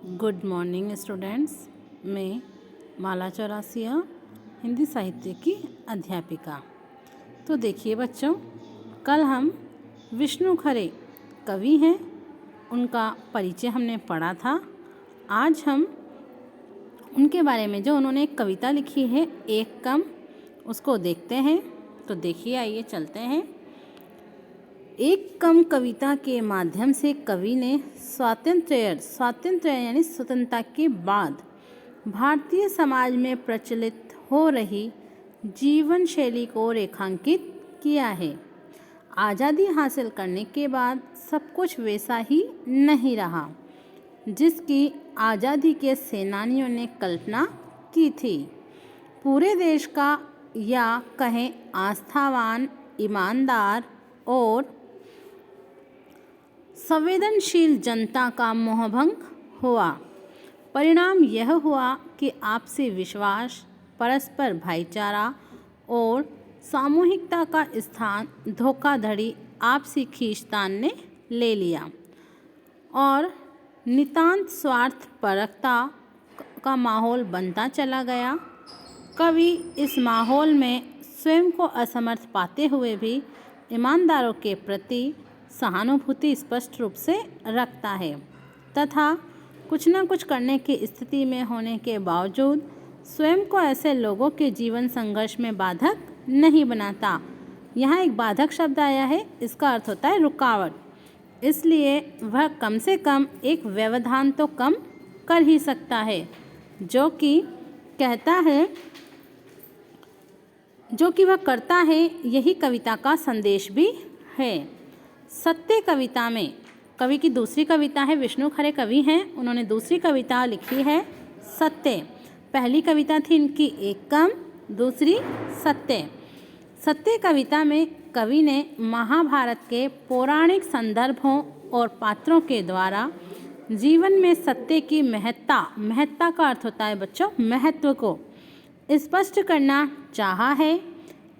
Good morning students. मैं माला चौरासिया हिंदी साहित्य की अध्यापिका। तो देखिए बच्चों, कल हम विष्णु खरे कवि हैं, उनका परिचय हमने पढ़ा था। आज हम उनके बारे में जो उन्होंने एक कविता लिखी है एक कम, उसको देखते हैं। तो देखिए, आइए चलते हैं। एक कम कविता के माध्यम से कवि ने स्वातंत्र्य यानी स्वतंत्रता के बाद भारतीय समाज में प्रचलित हो रही जीवन शैली को रेखांकित किया है। आज़ादी हासिल करने के बाद सब कुछ वैसा ही नहीं रहा जिसकी आज़ादी के सेनानियों ने कल्पना की थी। पूरे देश का या कहें आस्थावान, ईमानदार और संवेदनशील जनता का मोहभंग हुआ। परिणाम यह हुआ कि आपसी विश्वास, परस्पर भाईचारा और सामूहिकता का स्थान धोखाधड़ी, आपसी खींचतान ने ले लिया और नितांत स्वार्थपरकता का माहौल बनता चला गया। कवि इस माहौल में स्वयं को असमर्थ पाते हुए भी ईमानदारों के प्रति सहानुभूति स्पष्ट रूप से रखता है तथा कुछ न कुछ करने की स्थिति में होने के बावजूद स्वयं को ऐसे लोगों के जीवन संघर्ष में बाधक नहीं बनाता। यहाँ एक बाधक शब्द आया है, इसका अर्थ होता है रुकावट। इसलिए वह कम से कम एक व्यवधान तो कम कर ही सकता है, जो कि वह करता है। यही कविता का संदेश भी है। सत्य कविता में कवि की दूसरी कविता है, विष्णु खरे कवि हैं, उन्होंने दूसरी कविता लिखी है सत्य। पहली कविता थी इनकी एक कम, दूसरी सत्य। सत्य कविता में कवि ने महाभारत के पौराणिक संदर्भों और पात्रों के द्वारा जीवन में सत्य की महत्ता का अर्थ होता है बच्चों महत्व को स्पष्ट करना चाहा है।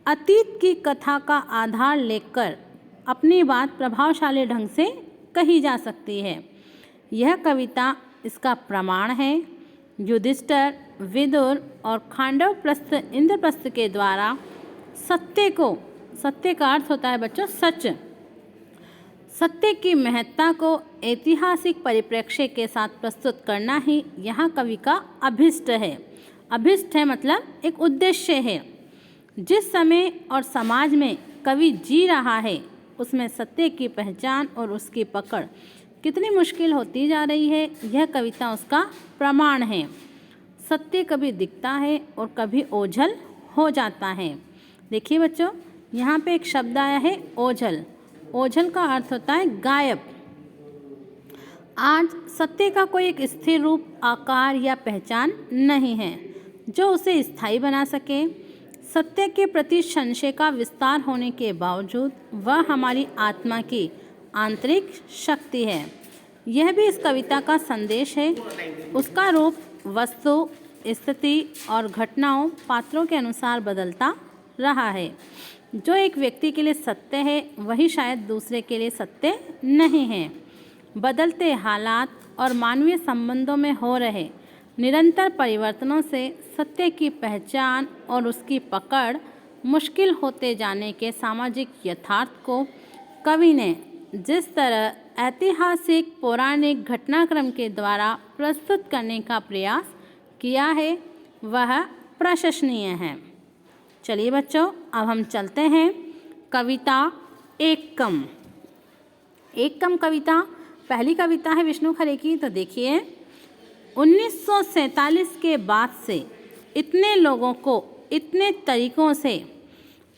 अतीत की कथा का आधार लेकर अपनी बात प्रभावशाली ढंग से कही जा सकती है। यह कविता इसका प्रमाण है। युधिष्ठिर, विदुर और खांडवप्रस्थ, इंद्रप्रस्थ के द्वारा सत्य का अर्थ होता है बच्चों सच, सत्य की महत्ता को ऐतिहासिक परिप्रेक्ष्य के साथ प्रस्तुत करना ही यहाँ कवि का अभिष्ट है। अभिष्ट है मतलब एक उद्देश्य है। जिस समय और समाज में कवि जी रहा है उसमें सत्य की पहचान और उसकी पकड़ कितनी मुश्किल होती जा रही है, यह कविता उसका प्रमाण है। सत्य कभी दिखता है और कभी ओझल हो जाता है। देखिए बच्चों, यहाँ पे एक शब्द आया है ओझल। ओझल का अर्थ होता है गायब। आज सत्य का कोई एक स्थिर रूप, आकार या पहचान नहीं है जो उसे स्थायी बना सके। सत्य के प्रति संशय का विस्तार होने के बावजूद वह हमारी आत्मा की आंतरिक शक्ति है। यह भी इस कविता का संदेश है। उसका रूप वस्तु, स्थिति और घटनाओं, पात्रों के अनुसार बदलता रहा है। जो एक व्यक्ति के लिए सत्य है वही शायद दूसरे के लिए सत्य नहीं है। बदलते हालात और मानवीय संबंधों में हो रहे निरंतर परिवर्तनों से सत्य की पहचान और उसकी पकड़ मुश्किल होते जाने के सामाजिक यथार्थ को कवि ने जिस तरह ऐतिहासिक पौराणिक घटनाक्रम के द्वारा प्रस्तुत करने का प्रयास किया है वह प्रशंसनीय है। चलिए बच्चों, अब हम चलते हैं कविता एक कम। एक कम कविता पहली कविता है विष्णु खरे की। तो देखिए, 1947 के बाद से इतने लोगों को इतने तरीकों से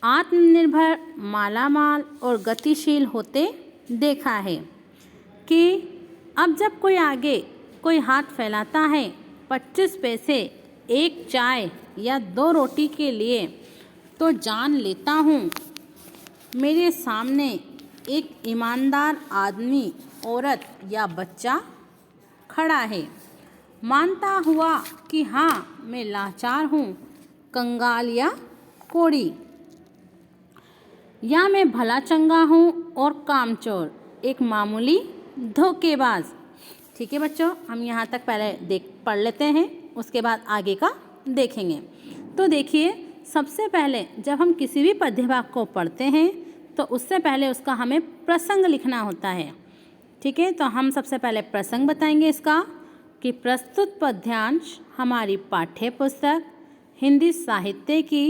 आत्मनिर्भर, मालामाल और गतिशील होते देखा है कि अब जब कोई आगे कोई हाथ फैलाता है 25 पैसे, एक चाय या 2 रोटी के लिए, तो जान लेता हूँ मेरे सामने एक ईमानदार आदमी, औरत या बच्चा खड़ा है। मानता हुआ कि हाँ मैं लाचार हूँ, कंगाल या कोढ़ी, या मैं भला चंगा हूँ और कामचोर, एक मामूली धोखेबाज। ठीक है बच्चों, हम यहाँ तक पहले पढ़ लेते हैं, उसके बाद आगे का देखेंगे। तो देखिए, सबसे पहले जब हम किसी भी पद्य भाग को पढ़ते हैं तो उससे पहले उसका हमें प्रसंग लिखना होता है। ठीक है, तो हम सबसे पहले प्रसंग बताएंगे इसका कि प्रस्तुत पद्यांश हमारी पाठ्य पुस्तक हिंदी साहित्य की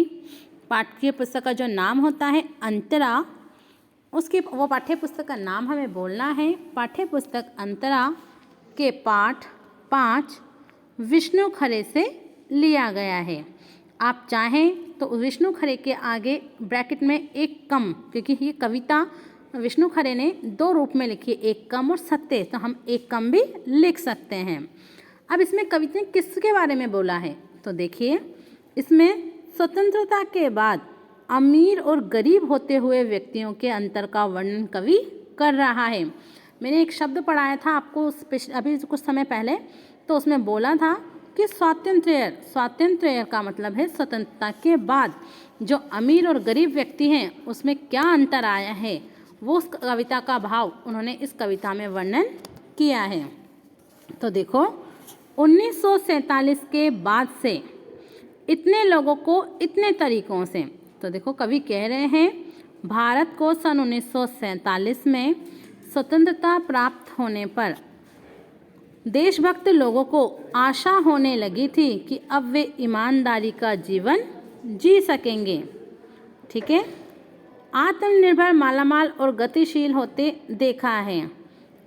पाठ्य पुस्तक का जो नाम होता है अंतरा, उसकी वो पाठ्य पुस्तक का नाम हमें बोलना है। पाठ्य पुस्तक अंतरा के पाठ 5 विष्णु खरे से लिया गया है। आप चाहें तो विष्णु खरे के आगे ब्रैकेट में एक कम, क्योंकि ये कविता विष्णु खरे ने 2 रूप में लिखी है, एक कम और सत्य, तो हम एक कम भी लिख सकते हैं। अब इसमें कविता ने किसके बारे में बोला है तो देखिए, इसमें स्वतंत्रता के बाद अमीर और गरीब होते हुए व्यक्तियों के अंतर का वर्णन कवि कर रहा है। मैंने एक शब्द पढ़ाया था आपको अभी कुछ समय पहले, तो उसमें बोला था कि स्वातंत्र्य का मतलब है स्वतंत्रता के बाद जो अमीर और गरीब व्यक्ति हैं उसमें क्या अंतर आया है, वो उस कविता का भाव उन्होंने इस कविता में वर्णन किया है। तो देखो, 1947 के बाद से इतने लोगों को इतने तरीकों से, तो देखो कवि कह रहे हैं भारत को सन 1947 में स्वतंत्रता प्राप्त होने पर देशभक्त लोगों को आशा होने लगी थी कि अब वे ईमानदारी का जीवन जी सकेंगे। ठीक है, आत्मनिर्भर, मालामाल और गतिशील होते देखा है।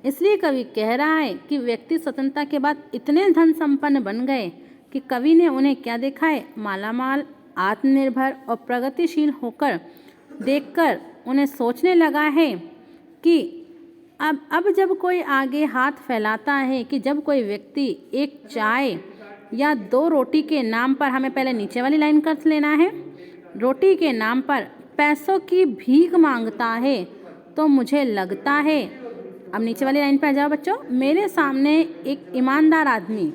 इसलिए कवि कह रहा है कि व्यक्ति स्वतंत्रता के बाद इतने धन संपन्न बन गए कि कवि ने उन्हें क्या देखा है, मालामाल, आत्मनिर्भर और प्रगतिशील होकर देखकर उन्हें सोचने लगा है कि अब जब कोई आगे हाथ फैलाता है कि जब कोई व्यक्ति एक चाय या 2 रोटी के नाम पर, हमें पहले नीचे वाली लाइन कर लेना है, रोटी के नाम पर पैसों की भीख मांगता है तो मुझे लगता है, अब नीचे वाली लाइन पर आ जाओ बच्चों, मेरे सामने एक ईमानदार आदमी,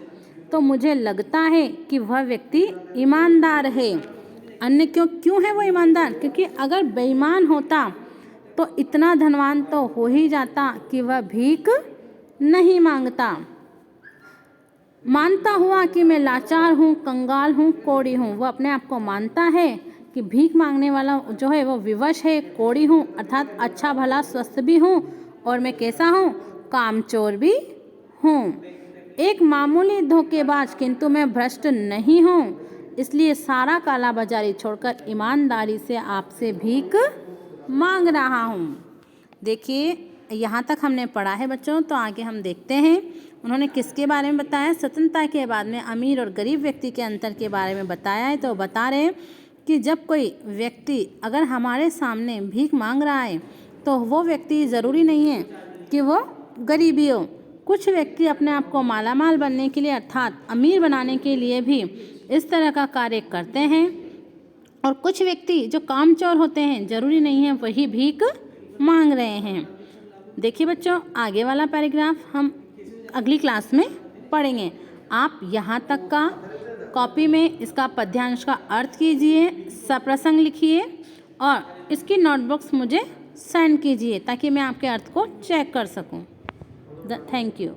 तो मुझे लगता है कि वह व्यक्ति ईमानदार है। अन्य क्यों है वो ईमानदार? क्योंकि अगर बेईमान होता तो इतना धनवान तो हो ही जाता कि वह भीख नहीं मांगता। मानता हुआ कि मैं लाचार हूँ, कंगाल हूँ, कोढ़ी हूँ, वह अपने आप को मानता है कि भीख मांगने वाला जो है वो विवश है, कोढ़ी हूँ, अर्थात अच्छा भला स्वस्थ भी हूँ, और मैं कैसा हूँ, कामचोर भी हूँ, एक मामूली धोखेबाज, किंतु मैं भ्रष्ट नहीं हूँ, इसलिए सारा काला बाजारी छोड़कर ईमानदारी से आपसे भीख मांग रहा हूँ। देखिए, यहाँ तक हमने पढ़ा है बच्चों, तो आगे हम देखते हैं उन्होंने किसके बारे में बताया। स्वतंत्रता के बाद में अमीर और गरीब व्यक्ति के अंतर के बारे में बताया है। तो बता रहे हैं कि जब कोई व्यक्ति अगर हमारे सामने भीख मांग रहा है तो वो व्यक्ति ज़रूरी नहीं है कि वो गरीबी हो। कुछ व्यक्ति अपने आप को मालामाल बनने के लिए अर्थात अमीर बनाने के लिए भी इस तरह का कार्य करते हैं, और कुछ व्यक्ति जो कामचोर होते हैं, ज़रूरी नहीं है वही भीख मांग रहे हैं। देखिए बच्चों, आगे वाला पैराग्राफ हम अगली क्लास में पढ़ेंगे। आप यहाँ तक का कॉपी में इसका पद्यांश का अर्थ कीजिए, सप्रसंग लिखिए और इसकी नोटबुक्स मुझे सेंड कीजिए ताकि मैं आपके अर्थ को चेक कर सकूं। Thank you.